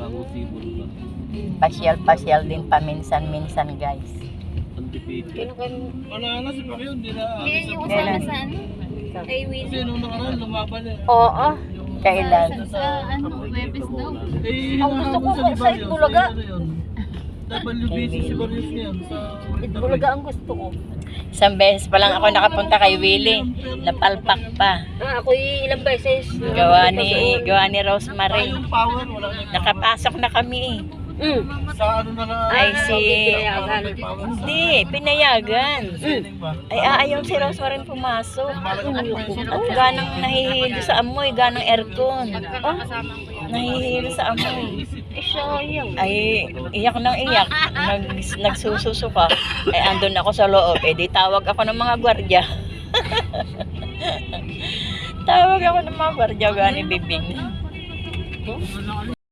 Pangusibol ba? Pasyal-pasyal din paminsan-minsan, guys. Antipito. Wala na si Pacquiao, hindi na. Hindi yung kasama sa ano? Kay Kasi Willie. nung nakaraan, lumaban eh. Oo. Kailan? Sa ano, Webes daw. Eh, Ang gusto ko hinahabol siya ni sa Barrios. Itbulaga. Eh, ano yun? WBC si Barrios ngayon sa Itbulaga ang gusto ko. Isang beses pa lang ako nakapunta kay Willie. Napalpak pa. Ako ilang beses. Gawa ni Rosemary. Yung power, wala na. Nakapasok na kami. Sa ano na na. Ay, pinayagan. may power. Hindi, pinayagan. Training ba? Ay, ayaw si Rosemary pumasok. At ganang nahihilo sa amoy, ganang aircon. Nahihilo sa amoy. Sayang. Ay, iyak nang iyak. Nagsususo ka. Ay, andun ako sa loob. Eh, di tawag ako ng mga gwardiya. Tawag ako ng mga gwardiya, gani bibing.